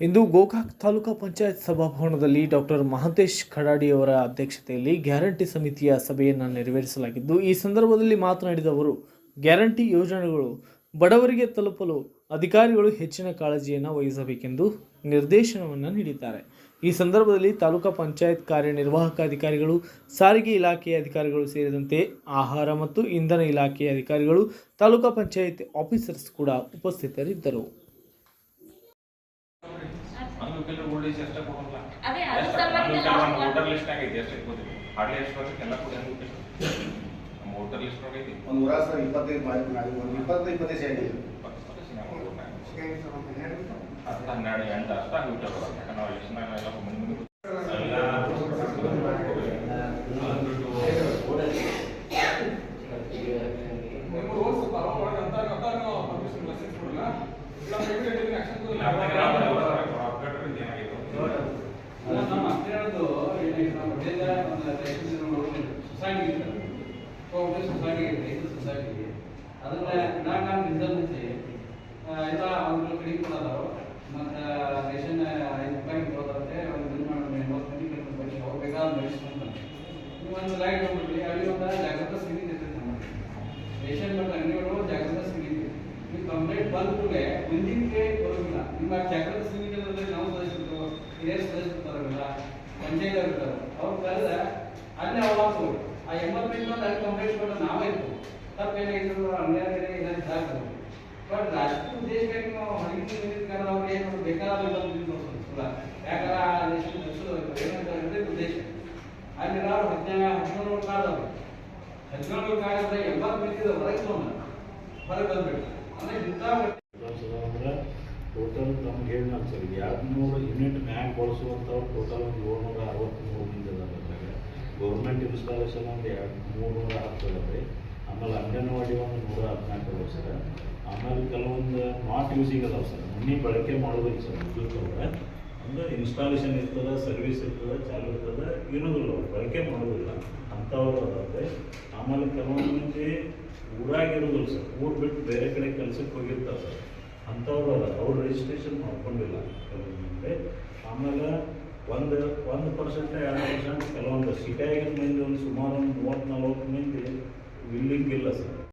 ಇಂದು Gokak taluka panchayat ಸಭಾಭವನದಲ್ಲಿ doctor Mahantesh ಖಡಾಡಿಯವರ ಅಧ್ಯಕ್ಷತೆಯಲ್ಲಿ guarantee ಸಮಿತಿಯ ಸಭೆಯನ್ನು ನೆರವೇರಿಸಲಾಗಿದ್ದು, ಈ ಸಂದರ್ಭದಲ್ಲಿ ಮಾತನಾಡಿದ ಅವರು, ಗ್ಯಾರಂಟಿ ಯೋಜನೆಗಳು ಬಡವರಿಗೆ ತಲುಪಲು ಅಧಿಕಾರಿಗಳು ಹೆಚ್ಚಿನ ಕಾಳಜಿಯನ್ನು ವಹಿಸಬೇಕೆಂದು ನಿರ್ದೇಶನವನ್ನು ನೀಡಿದ್ದಾರೆ. ಈ ಸಂದರ್ಭದಲ್ಲಿ ತಾಲೂಕಾ ಪಂಚಾಯತ್ ಕಾರ್ಯನಿರ್ವಾಹಕ ಅಧಿಕಾರಿಗಳು, ಸಾರಿಗೆ ಇಲಾಖೆಯ ಅಧಿಕಾರಿಗಳು ಸೇರಿದಂತೆ ಆಹಾರ ಮತ್ತು ಇಂಧನ ಇಲಾಖೆಯ ಅಧಿಕಾರಿಗಳು, ತಾಲೂಕಾ ಪಂಚಾಯತ್ ಆಫೀಸರ್ಸ್ ಕೂಡ ಉಪಸ್ಥಿತರಿದ್ದರು. ಸೊಸೈಟಿ ಅದನ್ನ ನಾನು ನಿಜ ಎಲ್ಲ ಅವ್ರ ಕಡೆ ಕೊಡೋದು ಮತ್ತು ರೇಷನ್ 5 ರೂಪಾಯಿ ಕೊಡೋದಂತೆ ಒಂದು ಇದು ಮಾಡಿ 40 ಮಂದಿ ಅವ್ರು ಬೇಕಾದ ನಡೆಸ್ಕೊಂತಾರೆ. ನೀವು ಒಂದು ಲೈಟ್ ನೋಡ್ಬಿಡ್ರಿ, ಅಲ್ಲಿ ಒಂದು ಜಾಗೃತ ಸಮಿತಿ ಇರ್ತೈತೆ. ನಮ್ಮಲ್ಲಿ ರೇಷನ್ ಮತ್ತು ಅಂಗಡಿಗಳು ಜಾಗೃತ ಸಮಿತಿ. ನೀವು ಕಂಪ್ಲೇಂಟ್ ಬಂದ ಕೂಡಲೇ ಮುಂದಿನಕ್ಕೆ ಬರೋದಿಲ್ಲ. ನಿಮ್ಮ ಜಾಗೃತ ಸಮಿತಿಯಲ್ಲಿ ನಾವು ಸದಸ್ಯರು, ಹಿರಿಯರು ಸದಸ್ಯರು ಇರ್ತಾರಲ್ಲ, ಪಂಚಾಯತ್ ಅವ್ರು ಇರ್ತಾರೆ, ಅವ್ರು ಕರೆದ ಅಲ್ಲಿ ಅವಾಗ ಆ 80 ಮಂದಿ ಅಲ್ಲಿ ಕಂಪ್ಲೇಂಟ್ ಕೊಟ್ಟು ನಾವೇ ಇರ್ತೀವಿ. ತಪ್ಪೇನಾಗಿದ್ರು ಅನ್ಯಾಯ ಏನಾದ್ರು ಆಗ್ತದೆ. ಬಟ್ ರಾಜಕೀಯ ಉದ್ದೇಶಕ್ಕಾಗಿ ನಾವು ಹಣಕ್ಕೆ ನಿಂತಿರ್ತಾರೆ. ಅವ್ರು ಏನು ಬೇಕಾದ ಯಾಕಂದ್ರೆ ಆ ದೇಶ ಏನಂತ ಉದ್ದೇಶ ಅಲ್ಲಿ ನಾವು 17 ಕಾಲದವ್ರು 17 ಕಾಲದ 80 ಮಂದಿ ಹೊರಗೆ ಹೊರಗೆ ಬಂದ್ಬಿಟ್ಟು ಅಂದ್ರೆ ಇಂಥ ಟೋಟಲ್ ನಮ್ಗೆ ಹೇಳಿ ನಾನು ಸರ್ 200 ಯೂನಿಟ್ ಮ್ಯಾಗ್ ಬಳಸುವಂಥವ್ರು ಟೋಟಲ್ ಒಂದು 763 ಮಂದಿ ಅದಾರೆ. ಗೌರ್ಮೆಂಟ್ ಇನ್ಸ್ಟಾಲೇಷನ್ ಒಂದು 310 ಅದ ರೀ. ಆಮೇಲೆ ಅಂಗನವಾಡಿ ಒಂದು 114 ಅದಾವೆ ಸರ್. ಆಮೇಲೆ ಕೆಲವೊಂದು ನಾಟ್ ಯೂಸಿಂಗ್ ಅದಾವೆ ಸರ್, ಮನೆ ಬಳಕೆ ಮಾಡೋದಿಲ್ಲ ಸರ್. ವಿದ್ಯುತ್ ಅವ್ರೆ ಅಂದರೆ ಇನ್ಸ್ಟಾಲೇಷನ್ ಇರ್ತದೆ, ಸರ್ವಿಸ್ ಇರ್ತದೆ, ಚಾಲು ಇರ್ತದೆ, ಇರೋದಿಲ್ಲ ಅವ್ರು ಬಳಕೆ ಮಾಡೋದಿಲ್ಲ ಅಂಥವ್ರು ಅದಾವೆ. ಆಮೇಲೆ ಕೆಲವೊಂದು ಮಂದಿ ಊರಾಗಿರೋದಿಲ್ಲ ಸರ್, ಊರು ಬಿಟ್ಟು ಬೇರೆ ಕಡೆ ಕೆಲಸಕ್ಕೆ ಹೋಗಿರ್ತಾರೆ ಸರ್, ಅಂಥವ್ರು ಅದ ಅವ್ರು ರಿಜಿಸ್ಟ್ರೇಷನ್ ಮಾಡ್ಕೊಂಡಿಲ್ಲ ಕೆಲವೊಂದು ಮಂದಿ. ಆಮೇಲೆ 1% 2% ಕೆಲವೊಂದು ಸಿಟಿಯಾಗಿನ ಮಂದಿ ಒಂದು ಸುಮಾರು ಒಂದು 30-40 ಮಂದಿ ವಿಲ್ಲಿಂಗ್ ಇಲ್ಲ ಸರ್.